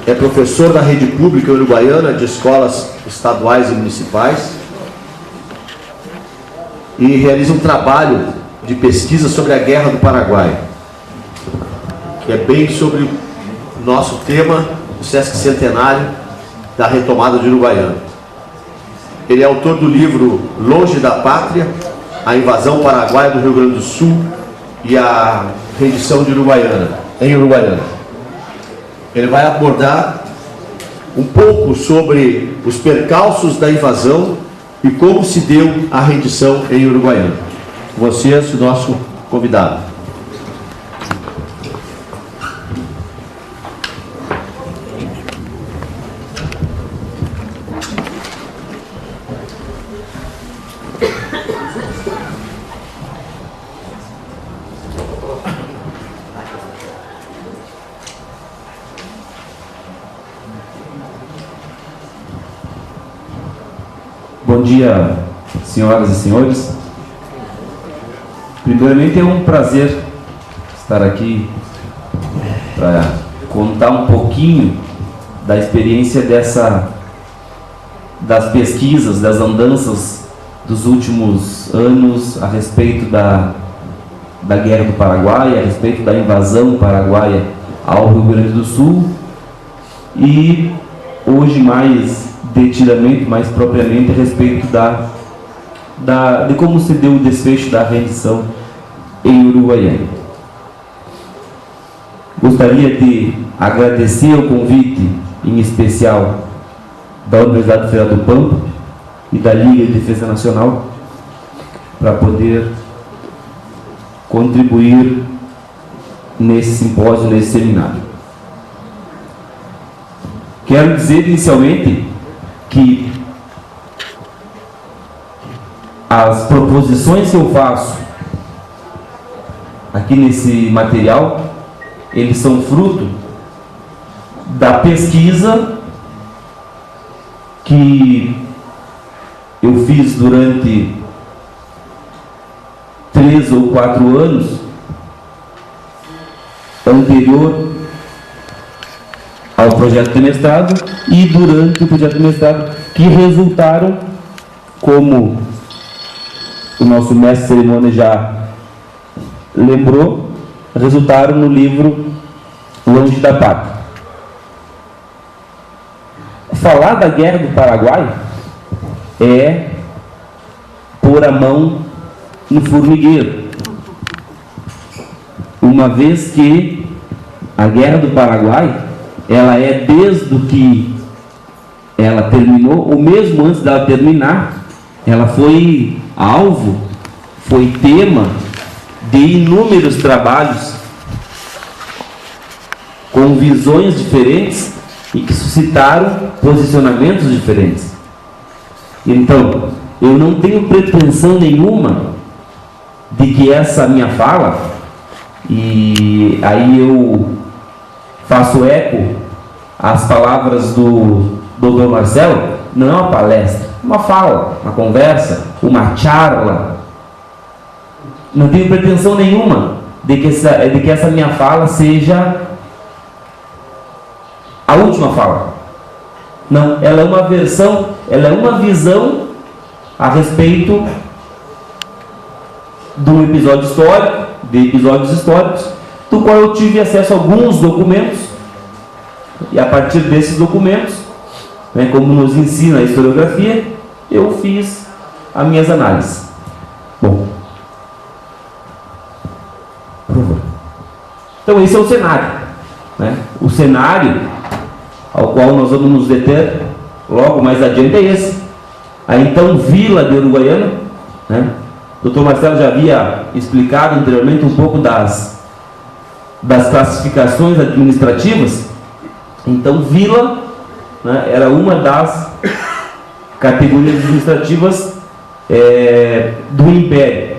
é professor da rede pública uruguaiana de escolas estaduais e municipais e realiza um trabalho de pesquisa sobre a Guerra do Paraguai, que é bem sobre o nosso tema, o Sesc Centenário da retomada de Uruguaiana. Ele é autor do livro Longe da Pátria, a invasão paraguaia do Rio Grande do Sul e a rendição de Uruguaiana, em Uruguaiana. Ele vai abordar um pouco sobre os percalços da invasão e como se deu a rendição em Uruguaiana. Com vocês, o nosso convidado. Bom dia, senhoras e senhores. Primeiramente, é um prazer estar aqui para contar um pouquinho da experiência das pesquisas, das andanças dos últimos anos a respeito da Guerra do Paraguai, a respeito da invasão paraguaia ao Rio Grande do Sul e hoje mais detidamente, mais propriamente, a respeito de como se deu o desfecho da rendição em Uruguaiana. Gostaria de agradecer o convite, em especial, da Universidade Federal do Pampa e da Liga de Defesa Nacional, para poder contribuir nesse simpósio, nesse seminário. Quero dizer, inicialmente, que as proposições que eu faço aqui nesse material, eles são fruto da pesquisa que eu fiz durante 3 ou 4 anos anterior ao projeto de mestrado e durante o projeto de mestrado, que resultaram, como o nosso mestre de cerimônia já lembrou, resultaram no livro Longe da Pátria. Falar da Guerra do Paraguai é pôr a mão no formigueiro, uma vez que a Guerra do Paraguai, ela é desde que ela terminou, ou mesmo antes dela terminar, ela foi alvo, foi tema de inúmeros trabalhos com visões diferentes e que suscitaram posicionamentos diferentes. Então, eu não tenho pretensão nenhuma de que essa minha fala, e aí eu faço eco às palavras do Dr. Marcelo, não é uma palestra, uma fala, uma conversa, uma charla. Não tenho pretensão nenhuma de que essa minha fala seja a última fala. Não, ela é uma versão, ela é uma visão a respeito de um episódio histórico, de episódios históricos, do qual eu tive acesso a alguns documentos, e a partir desses documentos, né, como nos ensina a historiografia, eu fiz as minhas análises. Bom, então esse é o cenário, né? O cenário ao qual nós vamos nos deter logo mais adiante é esse. A então Vila de Uruguaiana, né? O Dr. Marcelo já havia explicado anteriormente um pouco das classificações administrativas. Então, Vila, né, era uma das categorias administrativas do Império.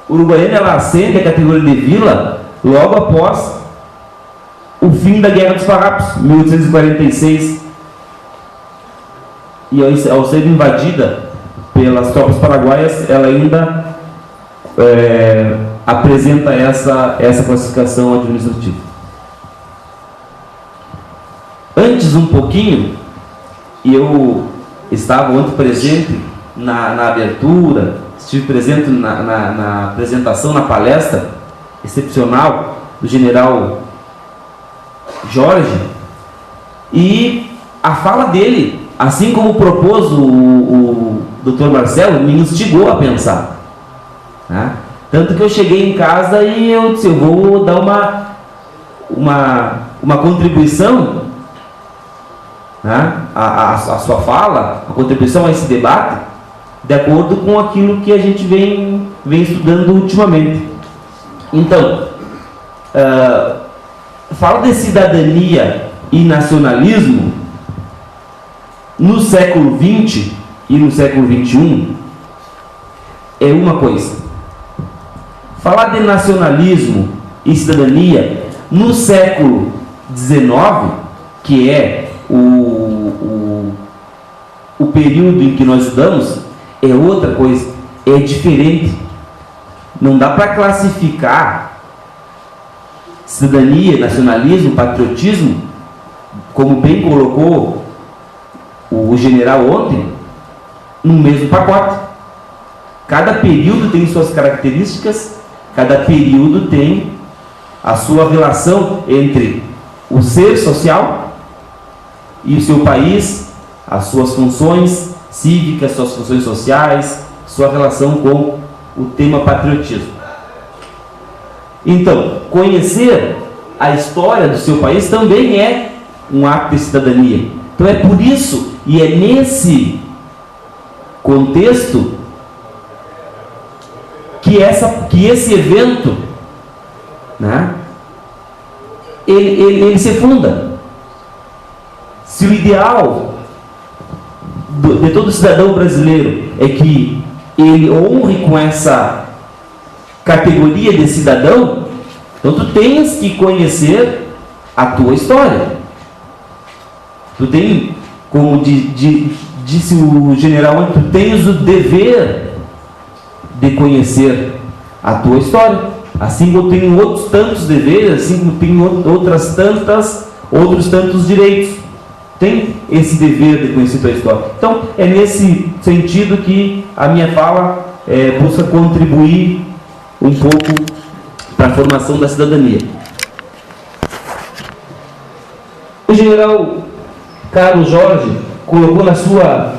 Uruguaiana, ela ascende a categoria de vila logo após o fim da Guerra dos Farrapos, 1846, e ao ser invadida pelas tropas paraguaias, ela ainda apresenta essa classificação administrativa. Antes, um pouquinho, eu estava ontem presente na abertura, estive presente na apresentação, na palestra excepcional do general Jorge, e a fala dele, assim como propôs o Dr. Marcelo, me instigou a pensar, né? Tanto que eu cheguei em casa e eu disse, eu vou dar uma contribuição, né, a sua fala, a contribuição a esse debate, de acordo com aquilo que a gente vem estudando ultimamente. Então, fala de cidadania e nacionalismo no século XX e no século XXI é uma coisa. Falar de nacionalismo e cidadania no século XIX, que é o período em que nós estudamos, é outra coisa, é diferente. Não dá para classificar cidadania, nacionalismo, patriotismo, como bem colocou o general ontem, no mesmo pacote. Cada período tem suas características, cada período tem a sua relação entre o ser social e o seu país, as suas funções cívicas, suas funções sociais, sua relação com o tema patriotismo. Então, conhecer a história do seu país também é um ato de cidadania. Então é por isso, e é nesse contexto, que esse evento, né, ele se funda. Se o ideal de todo cidadão brasileiro é que ele honre com essa categoria de cidadão, então tu tens que conhecer a tua história. Tu tem, como disse o general, tu tens o dever de conhecer a tua história, assim como eu tenho outros tantos deveres, assim como tenho outros tantos direitos. Tem esse dever de conhecer a tua história. Então, é nesse sentido que a minha fala busca contribuir um pouco para a formação da cidadania. O general Carlos Jorge colocou na sua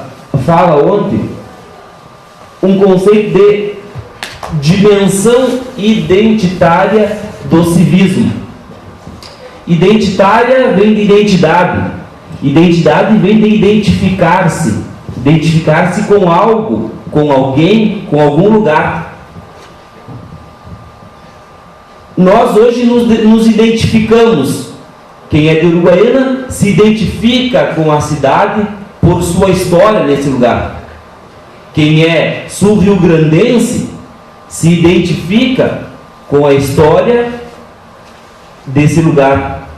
fala ontem um conceito de dimensão identitária do civismo. Identitária vem de identidade. Identidade vem de identificar-se. Identificar-se com algo, com alguém, com algum lugar. Nós hoje nos identificamos. Quem é de Uruguaiana se identifica com a cidade por sua história nesse lugar. Quem é sul-rio-grandense se identifica com a história desse lugar.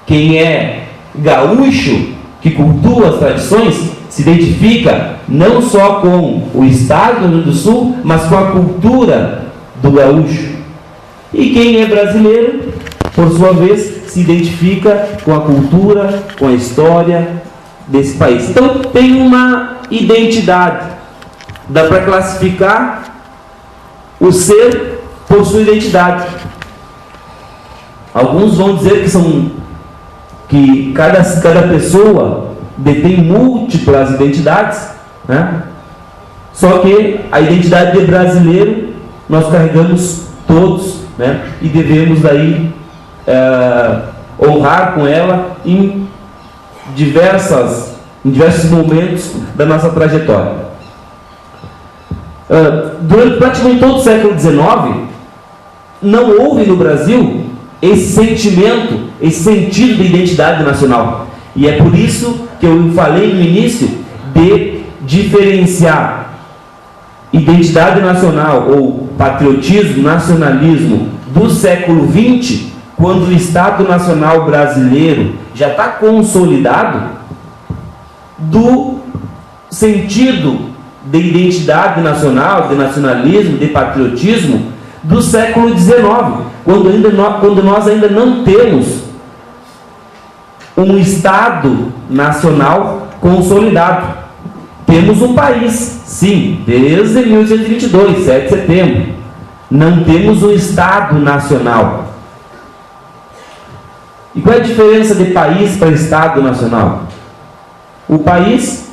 Quem é gaúcho, que cultua as tradições, se identifica não só com o estado do Rio Grande do Sul, mas com a cultura do gaúcho. E quem é brasileiro, por sua vez, se identifica com a cultura, com a história desse país. Então, tem uma identidade. Dá para classificar o ser por sua identidade. Alguns vão dizer que cada pessoa detém múltiplas identidades, né? Só que a identidade de brasileiro nós carregamos todos, né? E devemos daí honrar com ela em diversos momentos da nossa trajetória. Durante praticamente todo o século XIX, não houve no Brasil esse sentimento, esse sentido de identidade nacional. E é por isso que eu falei no início de diferenciar identidade nacional ou patriotismo, nacionalismo do século XX, quando o Estado Nacional Brasileiro já está consolidado, do sentido de identidade nacional, de nacionalismo, de patriotismo do século XIX, quando nós ainda não temos um Estado nacional consolidado. Temos um país, sim, desde 1822, 7 de setembro. Não temos um Estado nacional. E qual é a diferença de país para Estado nacional? O país,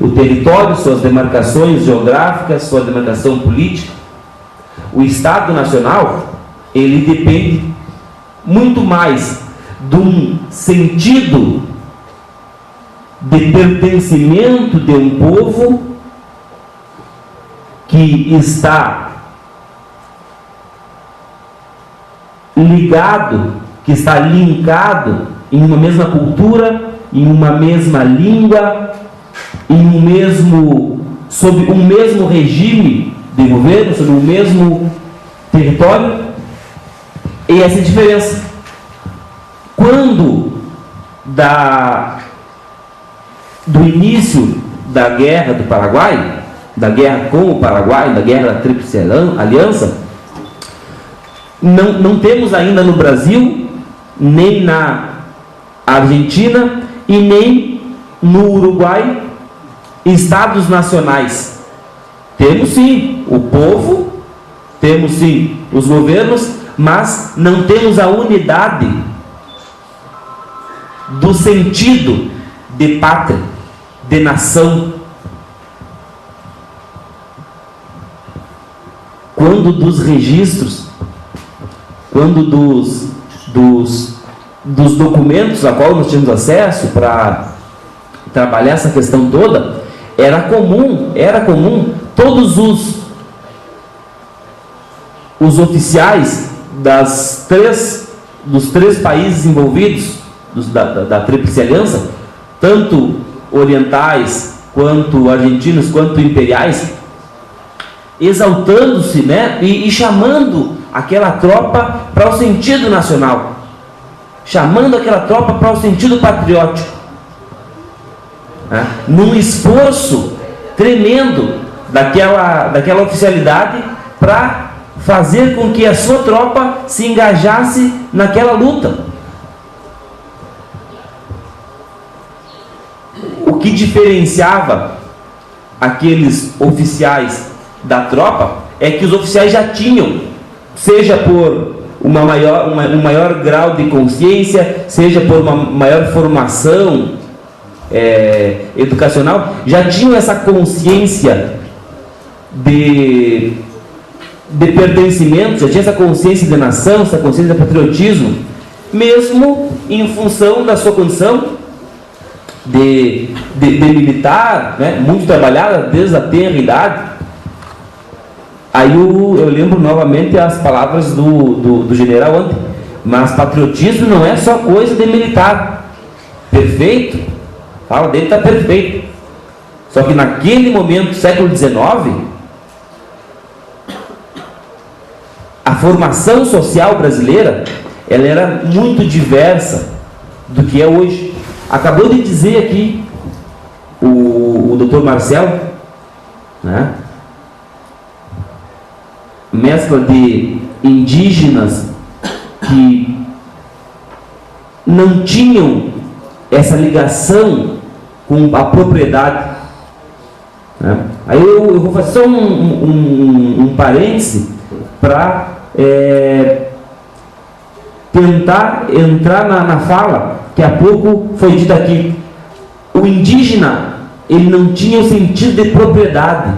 o território, suas demarcações geográficas, sua demarcação política. O Estado nacional, ele depende muito mais de um sentido de pertencimento de um povo que está ligado, que está linkado em uma mesma cultura, em uma mesma língua, sob um mesmo regime de governo, sob um mesmo território. E essa é a diferença. Quando do início da Guerra do Paraguai, da guerra com o Paraguai, da Guerra da Tríplice Aliança, não temos ainda no Brasil, nem na Argentina e nem no Uruguai estados nacionais. Temos sim o povo, temos sim os governos, mas não temos a unidade do sentido de pátria, de nação. Quando dos registros, quando dos documentos a qual nós tínhamos acesso para trabalhar essa questão toda, era comum todos os oficiais dos três países envolvidos da Tríplice Aliança, tanto orientais, quanto argentinos, quanto imperiais, exaltando-se, né, e chamando aquela tropa para o sentido nacional, chamando aquela tropa para o sentido patriótico, né, num esforço tremendo daquela oficialidade para fazer com que a sua tropa se engajasse naquela luta. O que diferenciava aqueles oficiais da tropa é que os oficiais já tinham, seja por um maior grau de consciência, seja por uma maior formação educacional, já tinham essa consciência de pertencimento, já tinha essa consciência de nação, essa consciência de patriotismo, mesmo em função da sua condição de militar, né, muito trabalhada desde a tenra idade. Aí eu lembro novamente as palavras do general ontem, mas patriotismo não é só coisa de militar. Perfeito, fala dele, está perfeito. Só que naquele momento, século XIX, a formação social brasileira, ela era muito diversa do que é hoje. Acabou de dizer aqui o Dr. Marcelo, né, mescla de indígenas que não tinham essa ligação com a propriedade, né? Aí eu vou fazer só um parêntese para tentar entrar na fala que há pouco foi dita aqui. O indígena, ele não tinha o sentido de propriedade,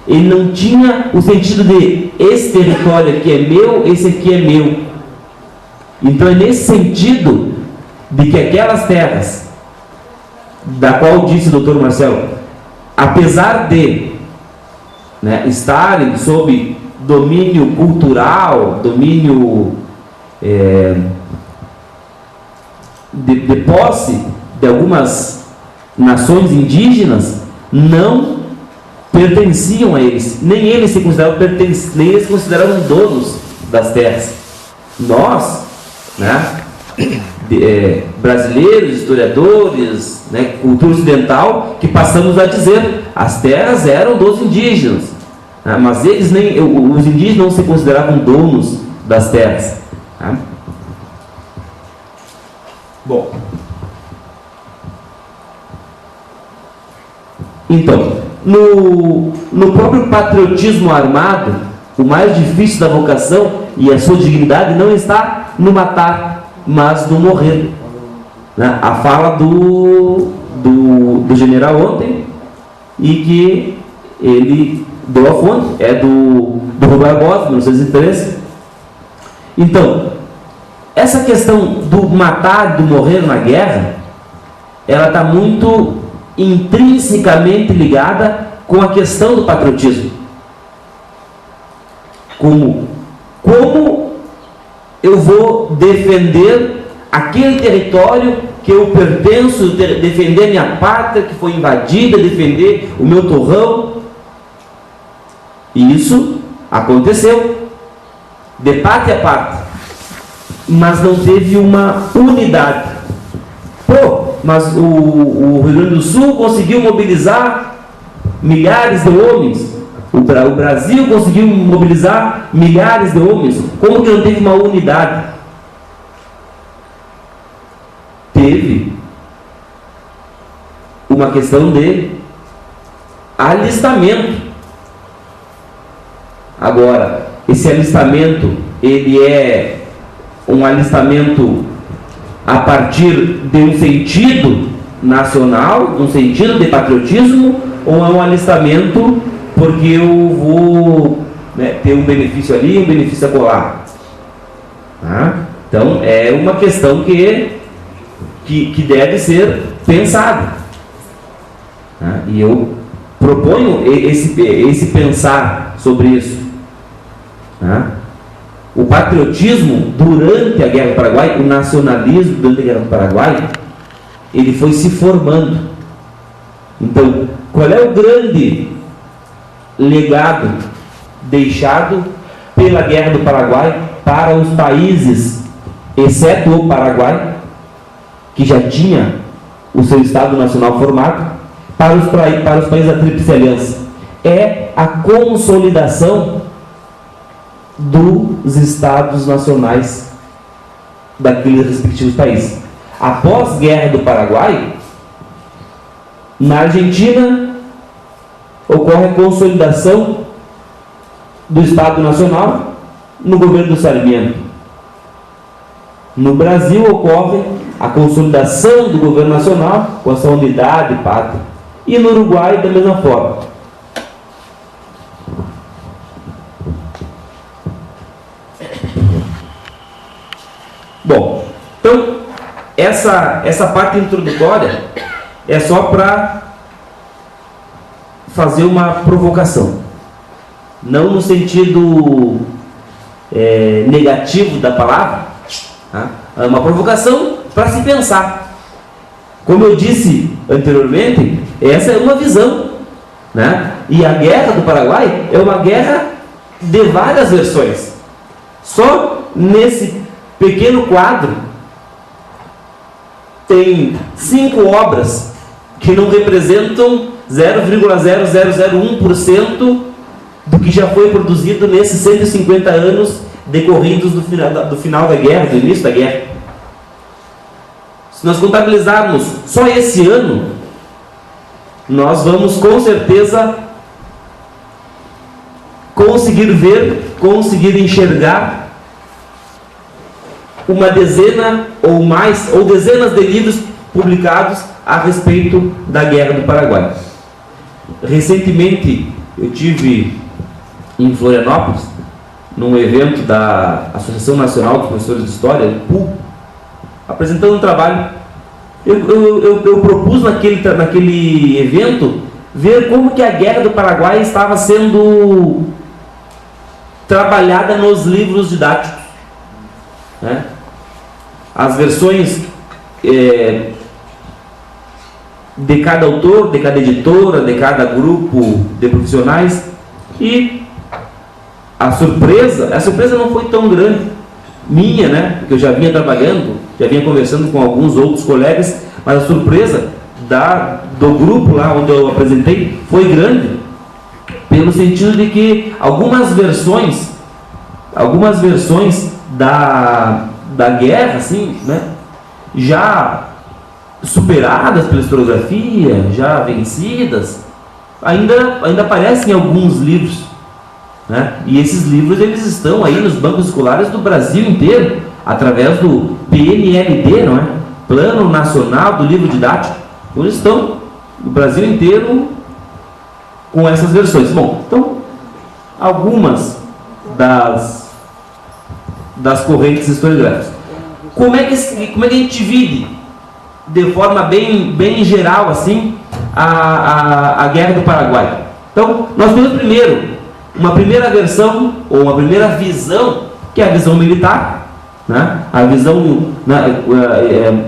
ele não tinha o sentido de esse território aqui é meu, esse aqui é meu. Então é nesse sentido de que aquelas terras, da qual disse o Dr. Marcelo, apesar de, né, estarem sob domínio cultural, domínio de posse de algumas nações indígenas, não pertenciam a eles, nem eles se consideravam nem eles se consideravam donos das terras. Nós, né, brasileiros, historiadores, né, cultura ocidental, que passamos a dizer as terras eram dos indígenas, né, mas os indígenas não se consideravam donos das terras, né? Bom, então, no próprio patriotismo armado, o mais difícil da vocação e a sua dignidade não está no matar, mas no morrer. A fala do general ontem, e que ele deu a fonte, é do Rui Barbosa, 1913. Então, essa questão do matar, do morrer na guerra, ela está muito intrinsecamente ligada com a questão do patriotismo. Como eu vou defender aquele território que eu pertenço, defender minha pátria que foi invadida, defender o meu torrão. E isso aconteceu, de parte a parte, mas não teve uma unidade. Mas o Rio Grande do Sul conseguiu mobilizar milhares de homens, o Brasil conseguiu mobilizar milhares de homens. Como que não teve uma unidade? Teve uma questão de alistamento. Agora, esse alistamento, ele é um alistamento a partir de um sentido nacional, de um sentido de patriotismo, ou é um alistamento porque eu vou, né, ter um benefício ali, um benefício acolá? Então, é uma questão que deve ser pensada. E eu proponho esse pensar sobre isso. O patriotismo durante a Guerra do Paraguai, o nacionalismo durante a Guerra do Paraguai, ele foi se formando. Então, qual é o grande legado deixado pela Guerra do Paraguai para os países, exceto o Paraguai, que já tinha o seu Estado Nacional formado, para os países da Tríplice Aliança? É a consolidação dos Estados Nacionais daqueles respectivos países. Após a Guerra do Paraguai, na Argentina ocorre a consolidação do Estado Nacional no governo do Sarmiento. No Brasil ocorre a consolidação do governo nacional com a sua unidade pátria. E no Uruguai da mesma forma. Bom, então essa parte introdutória é só para fazer uma provocação, não no sentido negativo da palavra, é uma provocação para se pensar. Como eu disse anteriormente, essa é uma visão, né? E a Guerra do Paraguai é uma guerra de várias versões. Só nesse pequeno quadro tem 5 obras que não representam 0,0001% do que já foi produzido nesses 150 anos decorridos do final da guerra, do início da guerra. Se nós contabilizarmos só esse ano, nós vamos com certeza conseguir enxergar uma dezena ou mais, ou dezenas de livros publicados a respeito da Guerra do Paraguai. Recentemente eu tive em Florianópolis, num evento da Associação Nacional de Professores de História, PUL, apresentando um trabalho. Eu propus naquele evento ver como que a Guerra do Paraguai estava sendo trabalhada nos livros didáticos, né? As versões de cada autor, de cada editora, de cada grupo de profissionais. E a surpresa não foi tão grande minha, né? Porque eu já vinha trabalhando, já vinha conversando com alguns outros colegas, mas a surpresa do grupo lá onde eu apresentei foi grande, pelo sentido de que algumas versões da guerra, assim, né, já superadas pela historiografia, já vencidas, ainda aparecem em alguns livros, né? E esses livros eles estão aí nos bancos escolares do Brasil inteiro, através do PNLD, não é? Plano Nacional do Livro Didático. Eles estão no Brasil inteiro com essas versões. Bom, então, algumas das correntes historiográficas. Como é que a gente divide, de forma bem geral, assim, a Guerra do Paraguai? Então, nós temos primeiro uma primeira versão, ou uma primeira visão, que é a visão militar, né? A visão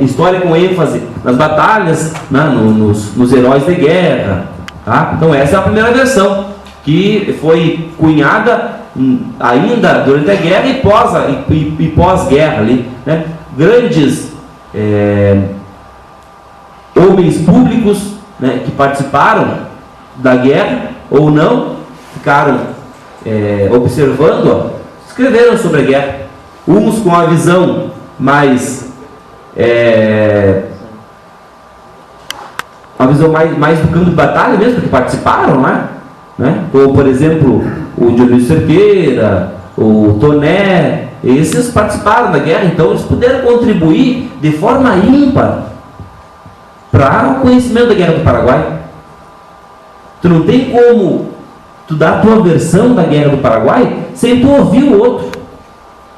história com ênfase nas batalhas, né? nos heróis de guerra, tá? Então essa é a primeira versão, que foi cunhada ainda durante a guerra e pós-guerra ali, né? Grandes homens públicos, né, que participaram da guerra ou não, ficaram observando, escreveram sobre a guerra, uns com a visão mais do campo de batalha mesmo, que participaram lá, né? Como, por exemplo, o Dionísio Cerqueira, o Toné, esses participaram da guerra, então eles puderam contribuir de forma ímpar para o conhecimento da Guerra do Paraguai. Tu não tem como tu dar a tua versão da Guerra do Paraguai sem tu ouvir o outro.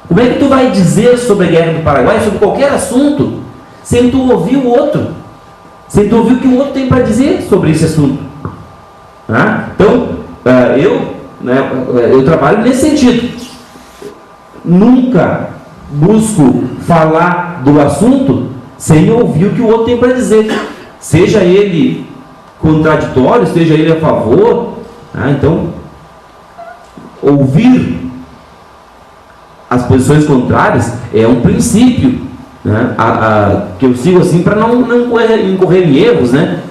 Como é que tu vai dizer sobre a Guerra do Paraguai, sobre qualquer assunto, sem tu ouvir o outro? Sem tu ouvir o que o outro tem para dizer sobre esse assunto? Então, eu trabalho nesse sentido. Nunca busco falar do assunto sem ouvir o que o outro tem para dizer. Seja ele contraditório, seja ele a favor. Então, ouvir as posições contrárias é um princípio, né? Que eu sigo assim para não incorrer em erros, né?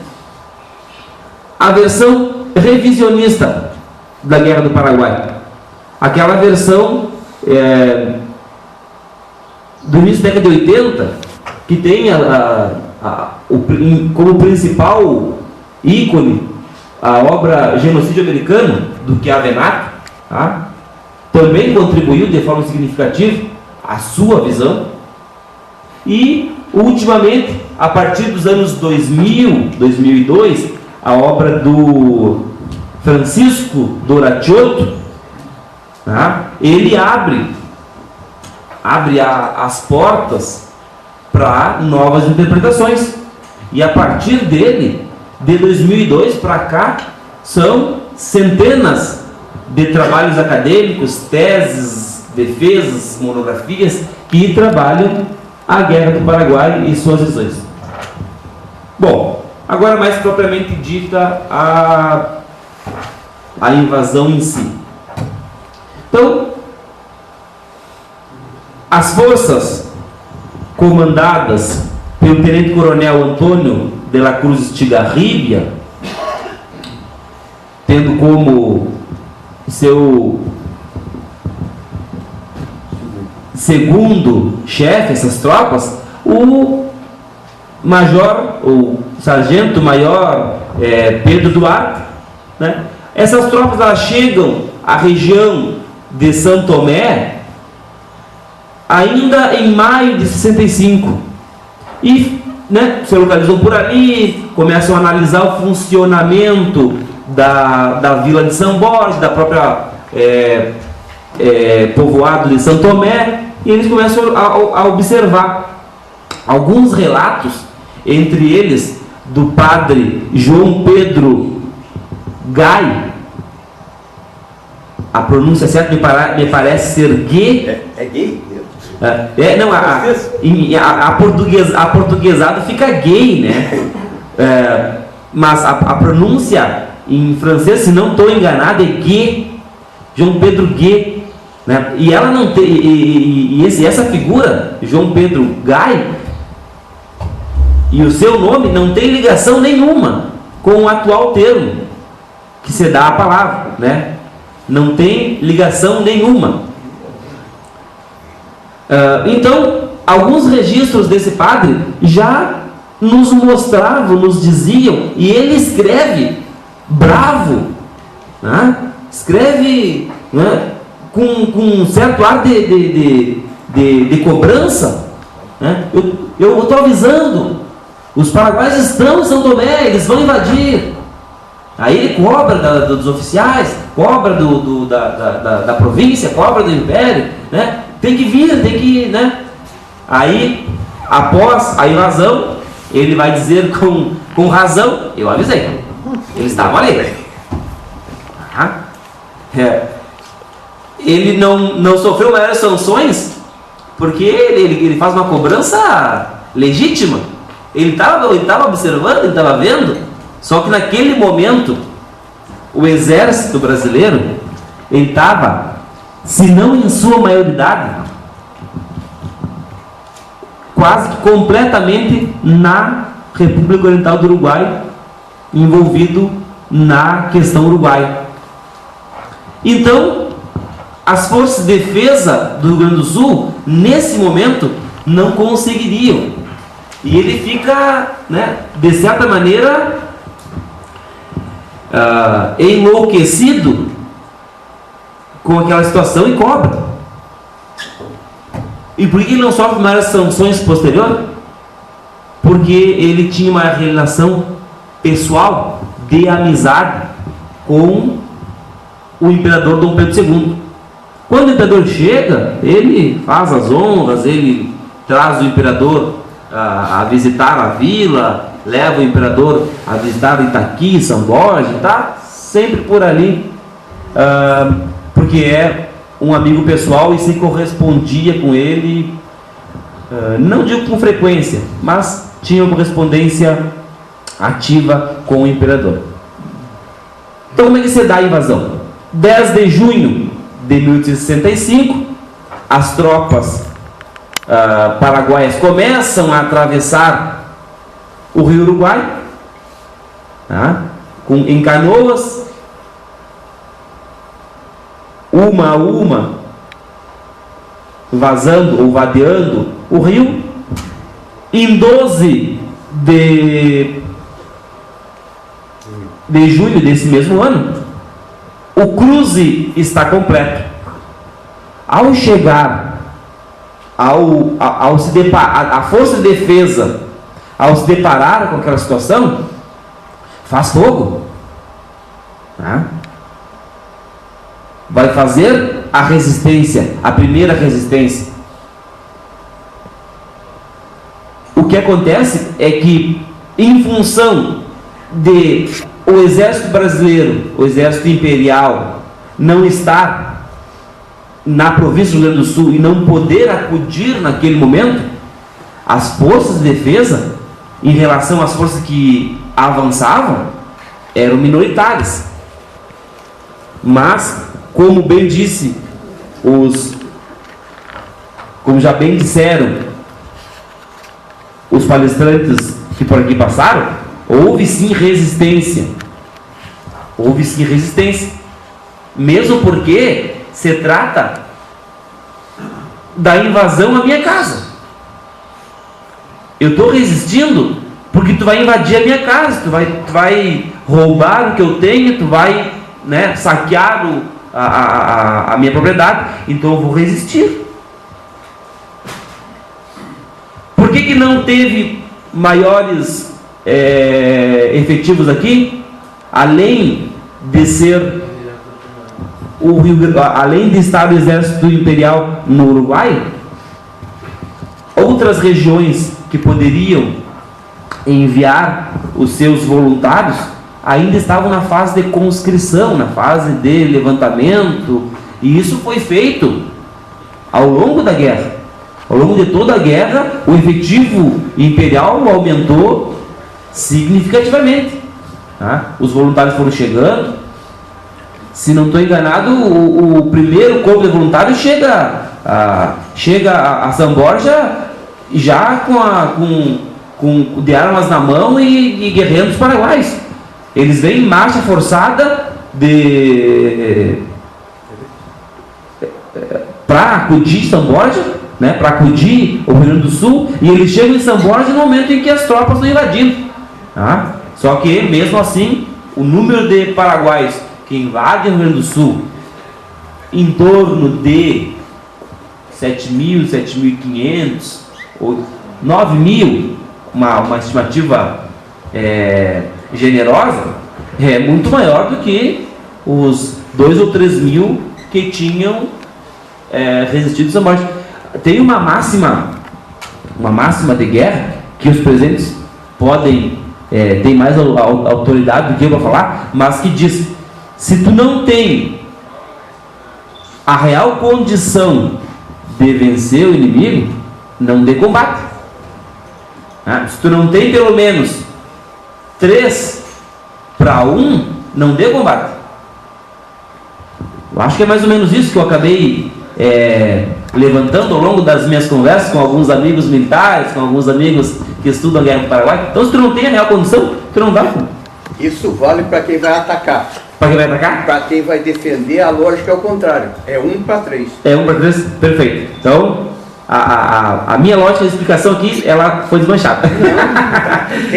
A versão revisionista da Guerra do Paraguai, aquela versão do início da década de 80, que tem como principal ícone a obra Genocídio Americano, do Chiavenato, tá? Também contribuiu de forma significativa a sua visão. E, ultimamente, a partir dos anos 2000, 2002, a obra do Francisco Doracciotto, tá? Ele abre as portas para novas interpretações. E a partir dele, de 2002 para cá, são centenas de trabalhos acadêmicos, teses, defesas, monografias que trabalham a Guerra do Paraguai e suas visões. Bom, agora mais propriamente dita a invasão em si. Então, as forças comandadas pelo tenente-coronel Antônio de la Cruz Estigarribia, tendo como seu segundo chefe essas tropas, o major, o sargento-maior Pedro Duarte, né? Essas tropas elas chegam à região de São Tomé ainda em maio de 65 e, né, se localizam por ali, começam a analisar o funcionamento da vila de São Borges, da própria povoado de São Tomé, e eles começam a observar alguns relatos, entre eles do padre João Pedro Gai. A pronúncia certa me parece ser Gay. É gay? Não, a portuguesada fica gay, né? Mas a pronúncia em francês, se não estou enganado, é Gay, João Pedro Gay, né? E ela não tem, essa figura, João Pedro Gai, e o seu nome não tem ligação nenhuma com o atual termo que se dá à palavra, né? Não tem ligação nenhuma. Então, alguns registros desse padre já nos mostravam, nos diziam, e ele escreve bravo, né? Escreve, né, com um certo ar de cobrança, né? Eu estou avisando, os paraguaios estão em São Tomé, eles vão invadir. Aí ele cobra dos oficiais, cobra da província, cobra do império, né? Tem que vir, tem que, né? Aí, após a invasão, ele vai dizer com razão: eu avisei, eles estavam ali. Ele não sofreu maiores sanções porque ele faz uma cobrança legítima. Ele estava observando, ele estava vendo. Só que naquele momento o exército brasileiro, ele estava, se não em sua maioridade, quase que completamente na República Oriental do Uruguai, envolvido na questão uruguaia. Então, as forças de defesa do Rio Grande do Sul, nesse momento, não conseguiriam. E ele fica, né, de certa maneira, enlouquecido com aquela situação e cobra. E por que ele não sofre maiores sanções posteriores? Porque ele tinha uma relação pessoal de amizade com o imperador Dom Pedro II. Quando o imperador chega, ele faz as honras, ele traz o imperador a visitar a vila, leva o imperador a visitar Itaqui, São Borja, tá? Sempre por ali, porque é um amigo pessoal e se correspondia com ele, não digo com frequência, mas tinha uma correspondência ativa com o imperador. Então, como é que se dá a invasão? 10 de junho de 1865, as tropas paraguaias começam a atravessar o Rio Uruguai, tá? Em canoas, uma a uma, vazando ou vadeando o rio. Em 12 de junho desse mesmo ano, o cruze está completo. Ao chegar, ao se deparar, a força de defesa, ao se deparar com aquela situação, faz fogo, tá? Vai fazer a resistência, a primeira resistência. O que acontece é que, em função de o exército brasileiro, o exército imperial, não estar na província do Rio Grande do Sul e não poder acudir naquele momento, as forças de defesa, em relação às forças que avançavam, eram minoritárias. Mas, como bem disse como já bem disseram os palestrantes que por aqui passaram, houve sim resistência. Houve sim resistência. Mesmo porque se trata da invasão à minha casa. Eu estou resistindo porque tu vai invadir a minha casa, tu vai roubar o que eu tenho, tu vai, né, saquear a minha propriedade, então eu vou resistir. Por que não teve maiores efetivos aqui? Além de ser além de estar o exército imperial no Uruguai, outras regiões que poderiam enviar os seus voluntários ainda estavam na fase de conscrição, na fase de levantamento, e isso foi feito ao longo da guerra. Ao longo de toda a guerra, o efetivo imperial aumentou significativamente, tá? Os voluntários foram chegando. Se não estou enganado, o primeiro corpo de voluntários chega a São Borja já de armas na mão e guerreando os paraguaios. Eles vêm em marcha forçada para acudir São Borja né, para acudir o Rio Grande do Sul, e eles chegam em São Borja no momento em que as tropas estão invadindo. Tá? Só que, mesmo assim, o número de paraguaios que invadem o Rio Grande do Sul, em torno de 7.000, 7.500, ou 9.000, uma estimativa generosa, é muito maior do que os 2 ou 3 mil que tinham resistido em São Borja. Tem uma máxima de guerra que os presidentes podem ter mais autoridade do que eu para falar, mas que diz: se tu não tem a real condição de vencer o inimigo, não dê combate. Se tu não tem pelo menos 3-1, não dê combate. Eu acho que é mais ou menos isso que eu acabei levantando ao longo das minhas conversas com alguns amigos militares, com alguns amigos que estudam a guerra do Paraguai. Então, se tu não tem a real condição, tu não dá. Isso vale para quem vai atacar. Para quem vai atacar? Para quem vai defender, a lógica é o contrário. É 1-3. É 1-3, perfeito. Então, a minha lógica de explicação aqui, ela foi desmanchada.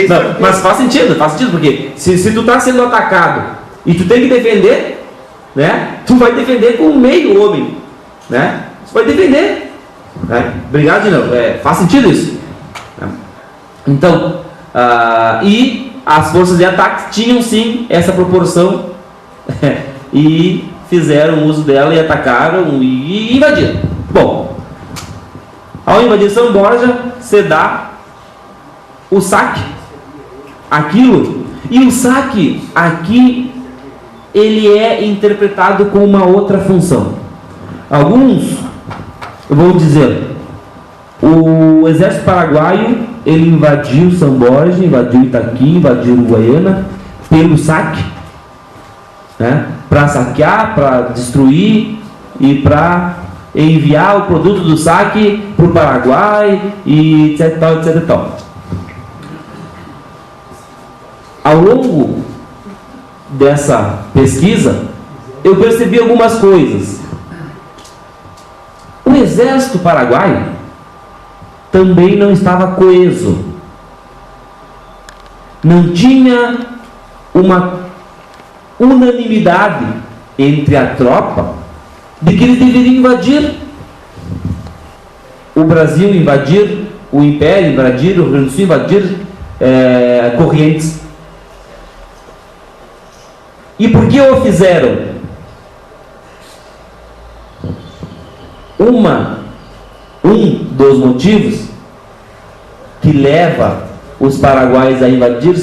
Não, mas faz sentido, porque se tu está sendo atacado e tu tem que defender, né, tu vai defender com meio homem, né? Tu vai defender. Né? Obrigado de novo. Faz sentido isso? Então, e as forças de ataque tinham sim essa proporção e fizeram uso dela e atacaram e invadiram. Bom, ao invadir São Borja, se dá o saque, aquilo, e o saque aqui ele é interpretado com uma outra função. Alguns vão dizer: o exército paraguaio ele invadiu São Borja, invadiu Itaqui, invadiu Uruguaiana pelo saque, né, para saquear, para destruir e para enviar o produto do saque para o Paraguai e etc, etc, etc. Ao longo dessa pesquisa, eu percebi algumas coisas. O exército paraguaio também não estava coeso. Não tinha uma unanimidade entre a tropa de que eles deveriam invadir o Brasil, invadir o Império, invadir o Rio Grande do Sul, invadir Corrientes. E por que o fizeram? Um dos motivos que leva os paraguaios a invadir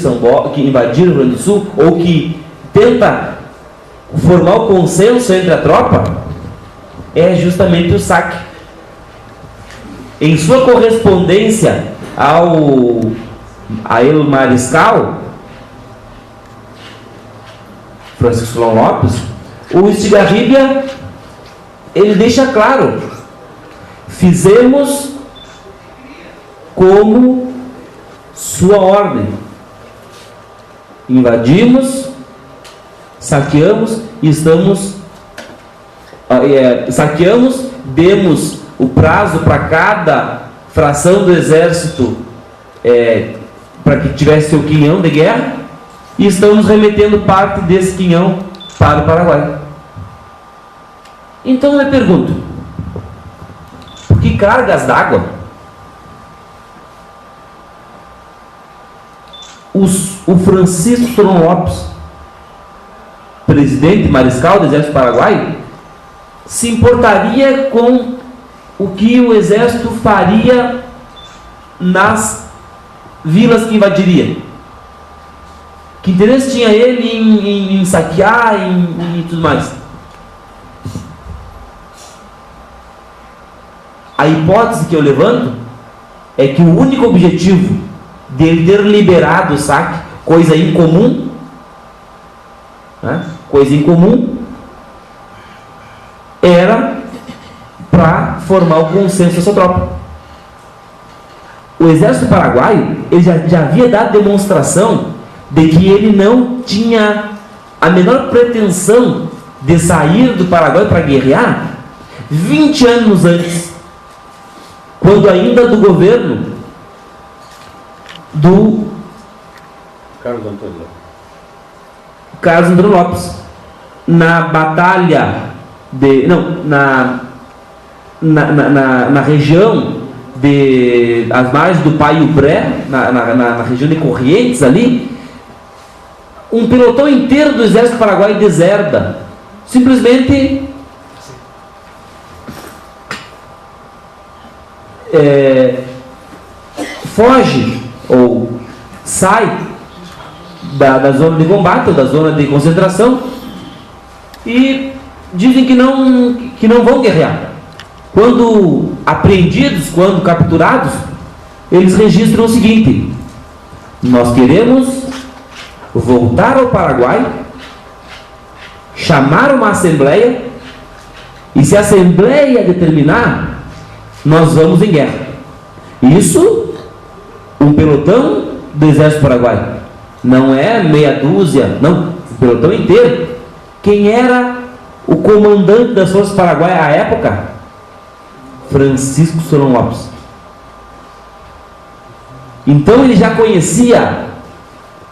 que invadir o Rio Grande do Sul, ou que tenta formar o consenso entre a tropa, é justamente o saque. Em sua correspondência a El Mariscal Francisco Solon Lopes, o Estigarribia ele deixa claro: fizemos como sua ordem, invadimos, saqueamos e saqueamos, demos o prazo para cada fração do exército para que tivesse seu quinhão de guerra, e estamos remetendo parte desse quinhão para o Paraguai. Então eu me pergunto: por que cargas d'água o Francisco Solon Lopes, presidente mariscal do exército paraguaio, se importaria com o que o exército faria nas vilas que invadiria? Que interesse tinha ele em saquear e tudo mais? A hipótese que eu levanto é que o único objetivo dele ter liberado o saque, coisa incomum, né, era para formar o consenso dessa tropa. O exército paraguaio ele já havia dado demonstração de que ele não tinha a menor pretensão de sair do Paraguai para guerrear 20 anos antes. quando ainda do governo do Carlos Antônio Lopes, na batalha de, não, na região de as margens do Pai Ubré, na região de Corrientes ali, um pelotão inteiro do exército paraguaio deserda, simplesmente foge ou sai da zona de combate, ou da zona de concentração, e dizem que não vão guerrear. Quando apreendidos, quando capturados, eles registram o seguinte: nós queremos voltar ao Paraguai, chamar uma assembleia, e se a assembleia determinar, nós vamos em guerra. Isso, um pelotão do exército paraguaio, não é meia dúzia, não, o pelotão inteiro. Quem era o comandante das forças paraguaias à época? Francisco Solon Lopes. Então ele já conhecia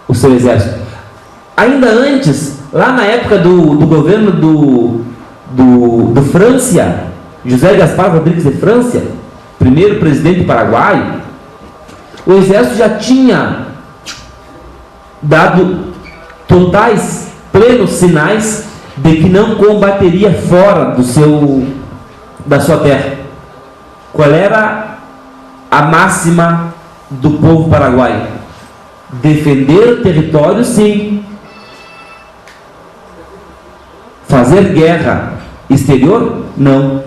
o seu exército. Ainda antes, lá na época do governo do França, José Gaspar Rodrigues de França, primeiro presidente paraguaio, o exército já tinha dado totais, plenos sinais de que não combateria fora da sua terra. Qual era a máxima do povo paraguaio? Defender o território, sim. Fazer guerra exterior, não.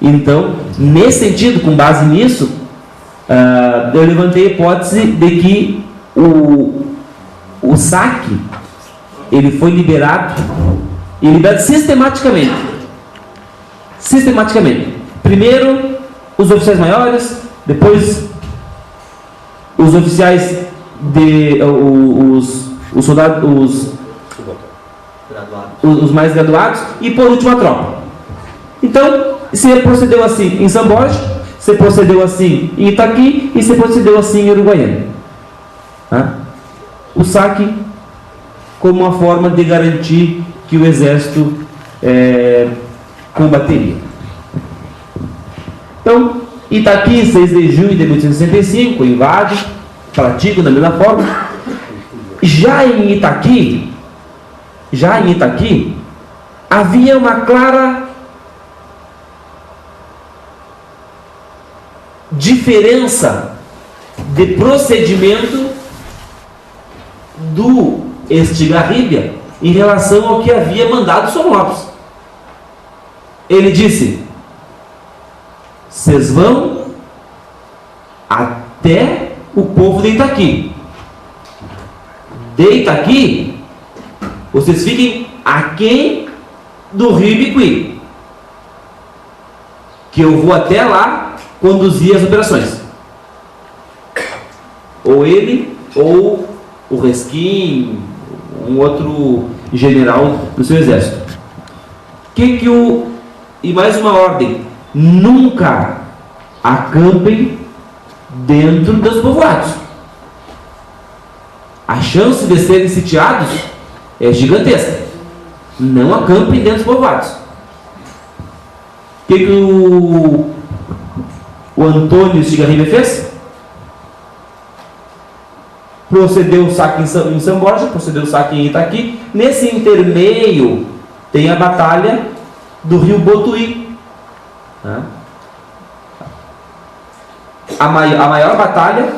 Então, nesse sentido, com base nisso, eu levantei a hipótese de que o saque ele foi liberado sistematicamente. Primeiro os oficiais maiores, depois os oficiais os soldados, os mais graduados, e por último a tropa. Então, você procedeu assim em São Borja, você procedeu assim em Itaqui e você procedeu assim em Uruguaiana. O saque como uma forma de garantir que o exército combateria. Então, Itaqui, 6 de junho de 1865, invade, pratica da mesma forma. Já em Itaqui, havia uma clara diferença de procedimento do Estigarribia em relação ao que havia mandado Solon Lopes. Ele disse: vocês vão até o povo de Itaqui. De Itaqui, vocês fiquem aquém do Rio Ibiqui, que eu vou até lá conduzir as operações. Ou ele, ou o Resquim, um outro general do seu exército. E mais uma ordem: nunca acampem dentro dos povoados. A chance de serem sitiados é gigantesca. Não acampem dentro dos povoados. O Antônio Estigarribia fez? Procedeu o saque em São Borja, procedeu o saque em Itaqui. Nesse intermeio tem a batalha do Rio Botuí. A maior batalha,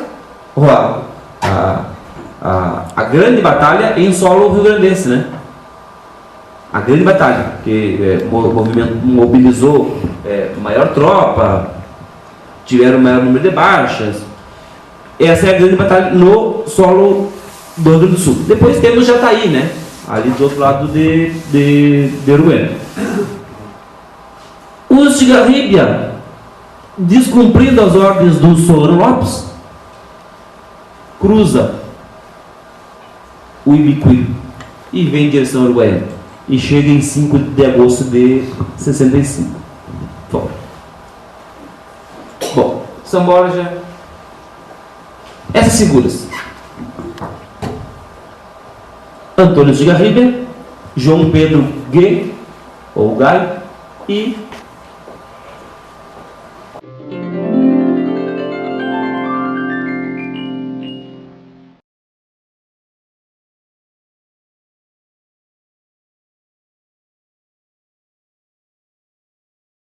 a grande batalha em solo rio-grandense, né? A grande batalha, que mobilizou maior tropa, tiveram maior número de baixas. Essa é a grande batalha no solo do Rio Grande do Sul. Depois temos Jataí, né? Ali do outro lado de Uruguaiana. O Estigarribia, descumprindo as ordens do Solon Lopes, cruza o Ibiqui e vem em direção ao Uruguaiana. E chega em 5 de agosto de 65. Bom. São Borja, essas figuras. Antônio de Garriga, João Pedro G, ou Gai, e